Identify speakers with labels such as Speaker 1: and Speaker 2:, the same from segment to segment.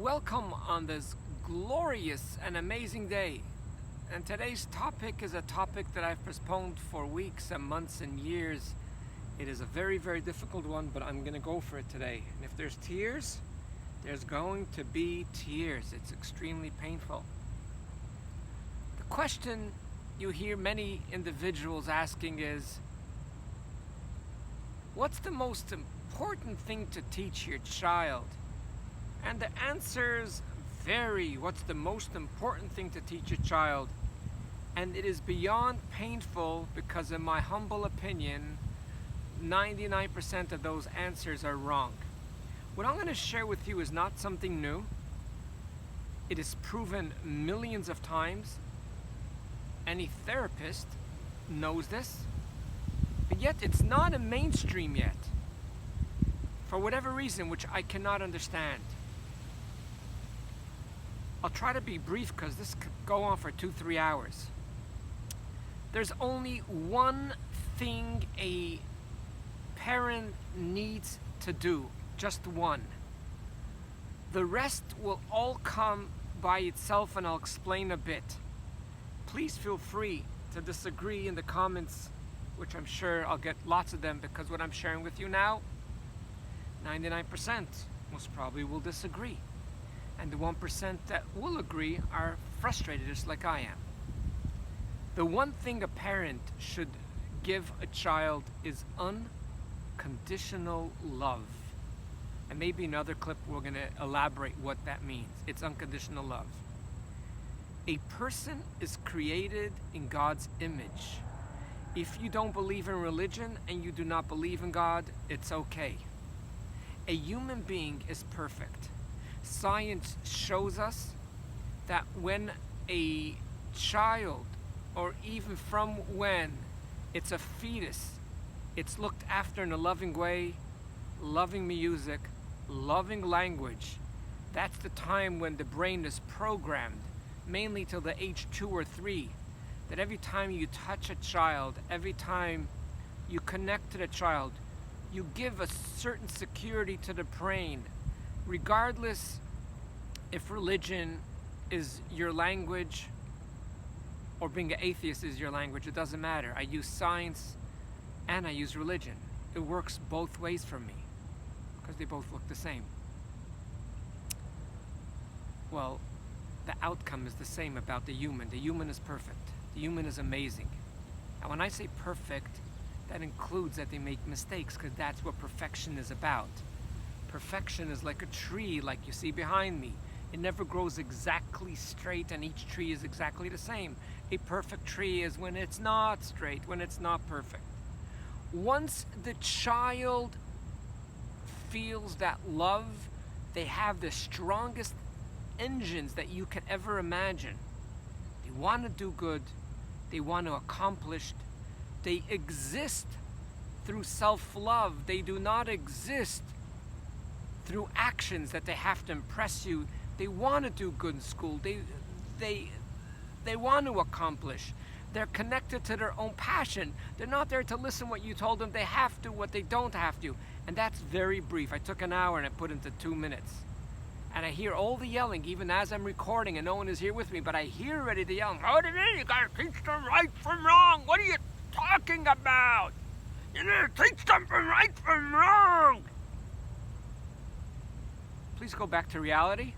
Speaker 1: Welcome on this glorious and amazing day. And today's topic is a topic that I've postponed for weeks and months and years. It is a very, very difficult one, but I'm going to go for it today. And if there's tears, there's going to be tears. It's extremely painful. The question you hear many individuals asking is, what's the most important thing to teach your child? And the answers vary. What's the most important thing to teach a child? And it is beyond painful because, in my humble opinion, 99% of those answers are wrong. What I'm going to share with you is not something new. It is proven millions of times. Any therapist knows this. But yet it's not a mainstream yet. For whatever reason, which I cannot understand. I'll try to be brief because this could go on for 2-3 hours. There's only one thing a parent needs to do, just one. The rest will all come by itself, and I'll explain a bit. Please feel free to disagree in the comments, which I'm sure I'll get lots of them, because what I'm sharing with you now, 99% most probably will disagree. And the 1% that will agree are frustrated just like I am. The one thing a parent should give a child is unconditional love. And maybe in another clip we're going to elaborate what that means. It's unconditional love. A person is created in God's image. If you don't believe in religion and you do not believe in God, it's okay. A human being is perfect. Science shows us that when a child, or even from when it's a fetus, it's looked after in a loving way, loving music, loving language, that's the time when the brain is programmed, mainly till the age 2 or 3, that every time you touch a child, every time you connect to the child, you give a certain security to the brain. Regardless if religion is your language or being an atheist is your language, it doesn't matter. I use science and I use religion. It works both ways for me because they both look the same. Well, the outcome is the same about the human. The human is perfect. The human is amazing. And when I say perfect, that includes that they make mistakes, because that's what perfection is about. Perfection is like a tree, like you see behind me. It never grows exactly straight, and each tree is exactly the same. A perfect tree is when it's not straight, when it's not perfect. Once the child feels that love, they have the strongest engines that you can ever imagine. They want to do good. They want to accomplish. They exist through self-love. They do not exist through actions that they have to impress you. They want to do good in school. They want to accomplish. They're connected to their own passion. They're not there to listen what you told them. They have to what they don't have to. And that's very brief. I took an hour and I put into 2 minutes. And I hear all the yelling, even as I'm recording, and no one is here with me, but I hear already the yelling. What do you mean? You gotta teach them right from wrong. What are you talking about? You need to teach them from right from wrong. Please go back to reality.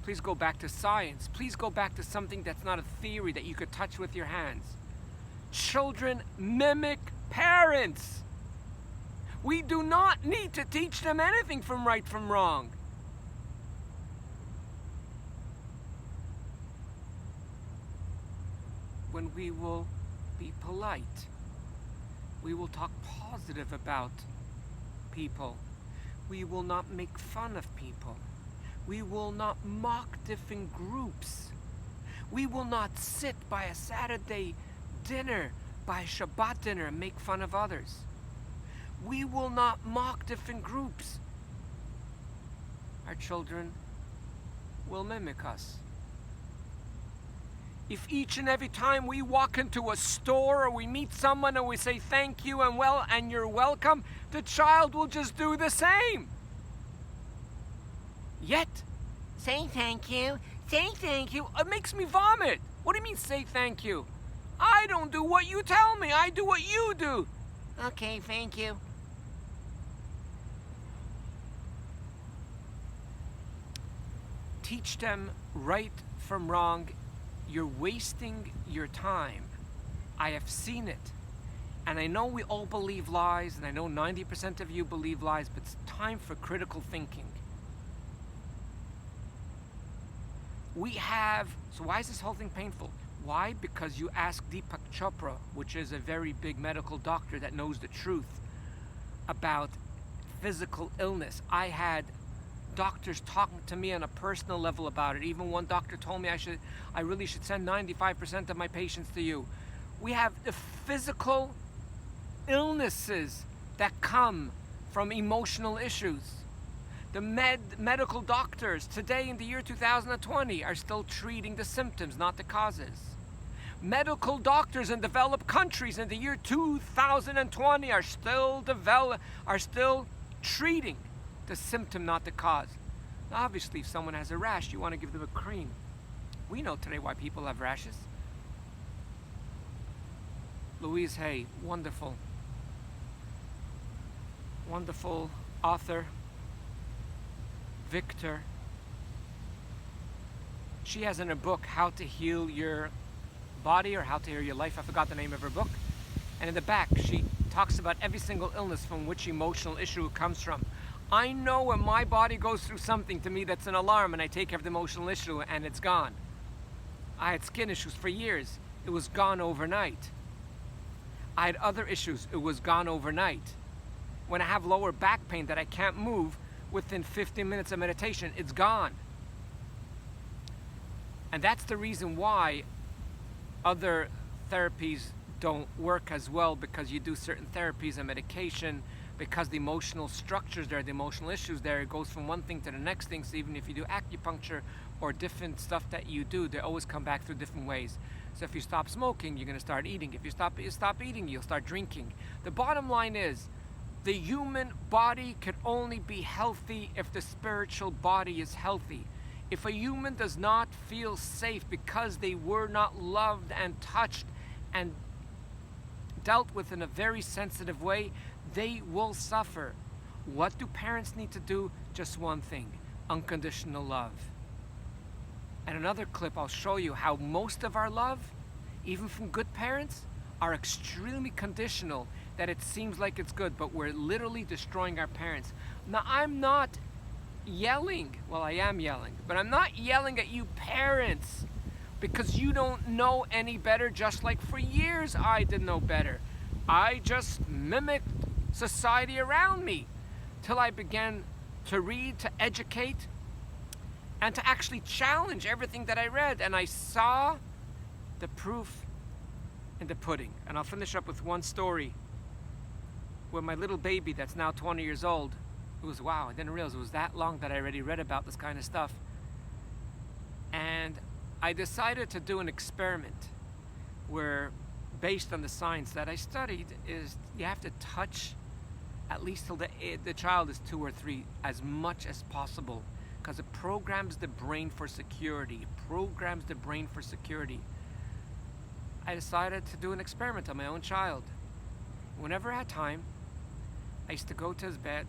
Speaker 1: Please go back to science. Please go back to something that's not a theory that you could touch with your hands. Children mimic parents. We do not need to teach them anything from right from wrong. When we will be polite, we will talk positive about people. We will not make fun of people. We will not mock different groups. We will not sit by a Saturday dinner, by a Shabbat dinner, and make fun of others. We will not mock different groups. Our children will mimic us. If each and every time we walk into a store or we meet someone and we say thank you and you're welcome, the child will just do the same. Yet,
Speaker 2: Say thank you. Say thank you.
Speaker 1: It makes me vomit. What do you mean, say thank you? I don't do what you tell me. I do what you do.
Speaker 2: Okay, thank you.
Speaker 1: Teach them right from wrong. You're wasting your time. I have seen it. And I know we all believe lies, and I know 90% of you believe lies, but it's time for critical thinking. So why is this whole thing painful? Why? Because you ask Deepak Chopra, which is a very big medical doctor that knows the truth about physical illness. I had doctors talking to me on a personal level about it. Even one doctor told me I really should send 95% of my patients to you. We have the physical illnesses that come from emotional issues. The medical doctors today in the year 2020 are still treating the symptoms, not the causes. Medical doctors in developed countries in the year 2020 are still treating the symptom, not the cause. Now, obviously, if someone has a rash, you want to give them a cream. We know today why people have rashes. Louise Hay, wonderful author. Victor. She has in her book How to Heal Your Body or How to Heal Your Life. I forgot the name of her book. And in the back, she talks about every single illness from which emotional issue it comes from. I know when my body goes through something to me that's an alarm and I take care of the emotional issue and it's gone. I had skin issues for years. It was gone overnight. I had other issues. It was gone overnight. When I have lower back pain that I can't move, within 15 minutes of meditation, it's gone. And that's the reason why other therapies don't work as well, because you do certain therapies and medication, because the emotional structures there, the emotional issues there, it goes from one thing to the next thing. So even if you do acupuncture or different stuff that you do, they always come back through different ways. So if you stop smoking, you're going to start eating. If you stop eating, you'll start drinking. The bottom line is, the human body can only be healthy if the spiritual body is healthy. If a human does not feel safe because they were not loved and touched and dealt with in a very sensitive way, they will suffer. What do parents need to do? Just one thing: unconditional love. And another clip, I'll show you how most of our love, even from good parents, are extremely conditional, that it seems like it's good, but we're literally destroying our parents. Now, I'm not yelling. Well, I am yelling, but I'm not yelling at you parents because you don't know any better, just like for years I didn't know better. I just mimicked society around me till I began to read, to educate, and to actually challenge everything that I read. And I saw the proof in the pudding. And I'll finish up with one story. With my little baby that's now 20 years old, it was, wow, I didn't realize it was that long that I already read about this kind of stuff. And I decided to do an experiment where, based on the science that I studied, is you have to touch at least till the child is 2 or 3 as much as possible, because it programs the brain for security. It programs the brain for security. I decided to do an experiment on my own child. Whenever I had time, I used to go to his bed.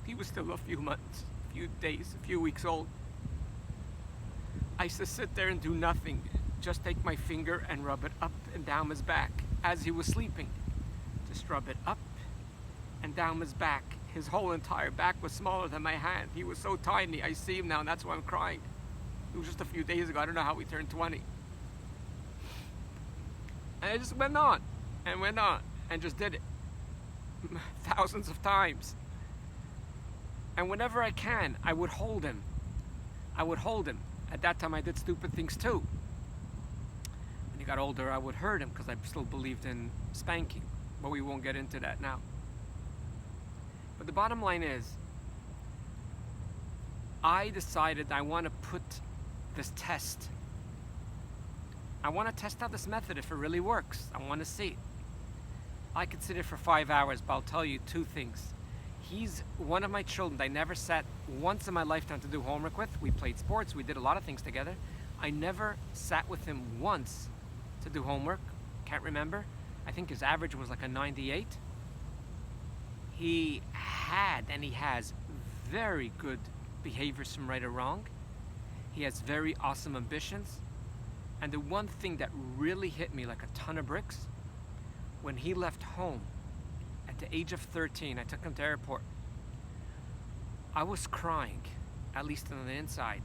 Speaker 1: He was still a few months, a few days, a few weeks old. I used to sit there and do nothing, just take my finger and rub it up and down his back as he was sleeping. Just rub it up and down his back. His whole entire back was smaller than my hand. He was so tiny. I see him now, and that's why I'm crying. It was just a few days ago. I don't know how we turned 20. And I just went on and just did it thousands of times. And whenever I can, I would hold him. At that time, I did stupid things too. When he got older, I would hurt him because I still believed in spanking. But we won't get into that now. But the bottom line is, I decided I want to put this test. I want to test out this method if it really works. I want to see. I could sit here for 5 hours, but I'll tell you 2 things. He's one of my children I never sat once in my lifetime to do homework with. We played sports, we did a lot of things together. I never sat with him once to do homework. Can't remember. I think his average was like a 98. He had and he has very good behaviors from right or wrong. He has very awesome ambitions. And the one thing that really hit me like a ton of bricks, when he left home at the age of 13, I took him to the airport. I was crying, at least on the inside.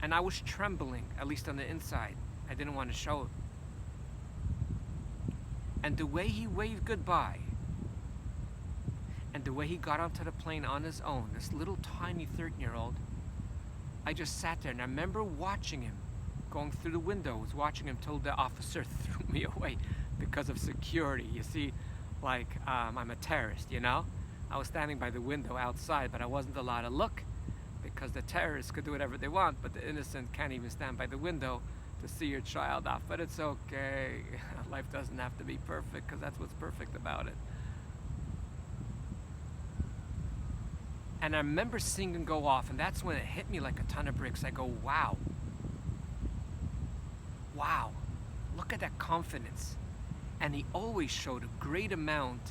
Speaker 1: And I was trembling, at least on the inside. I didn't want to show it. And the way he waved goodbye, and the way he got onto the plane on his own, this little tiny 13-year-old, I just sat there and I remember watching him, going through the windows, watching him till the officer threw me away because of security. You see, like I'm a terrorist, you know? I was standing by the window outside, but I wasn't allowed to look because the terrorists could do whatever they want, but the innocent can't even stand by the window to see your child off. But it's okay. Life doesn't have to be perfect because that's what's perfect about it. And I remember seeing him go off, and that's when it hit me like a ton of bricks. I go, wow. Wow. Look at that confidence. And he always showed a great amount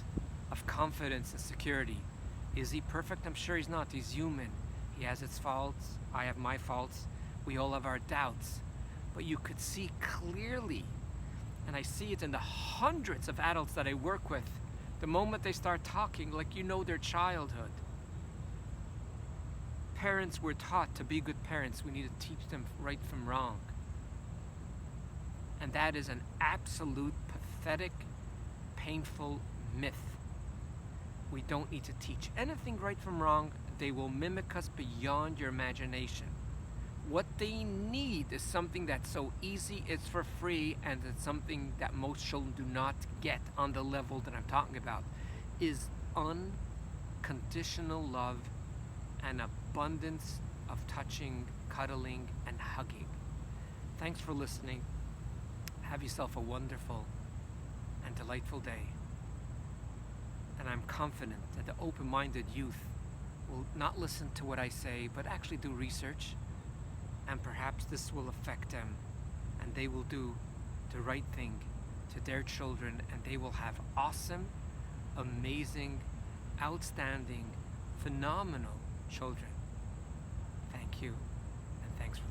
Speaker 1: of confidence and security. Is he perfect? I'm sure he's not. He's human. He has his faults. I have my faults. We all have our doubts. But you could see clearly, and I see it in the hundreds of adults that I work with, the moment they start talking, like you know their childhood. Parents were taught to be good parents. We need to teach them right from wrong. And that is an absolute pathetic, painful myth. We don't need to teach anything right from wrong. They will mimic us beyond your imagination. What they need is something that's so easy, it's for free, and it's something that most children do not get on the level that I'm talking about, is unconditional love and abundance of touching, cuddling, and hugging. Thanks for listening. Have yourself a wonderful and delightful day. And I'm confident that the open-minded youth will not listen to what I say, but actually do research, and perhaps this will affect them, and they will do the right thing to their children, and they will have awesome, amazing, outstanding, phenomenal children. Thank you, and thanks for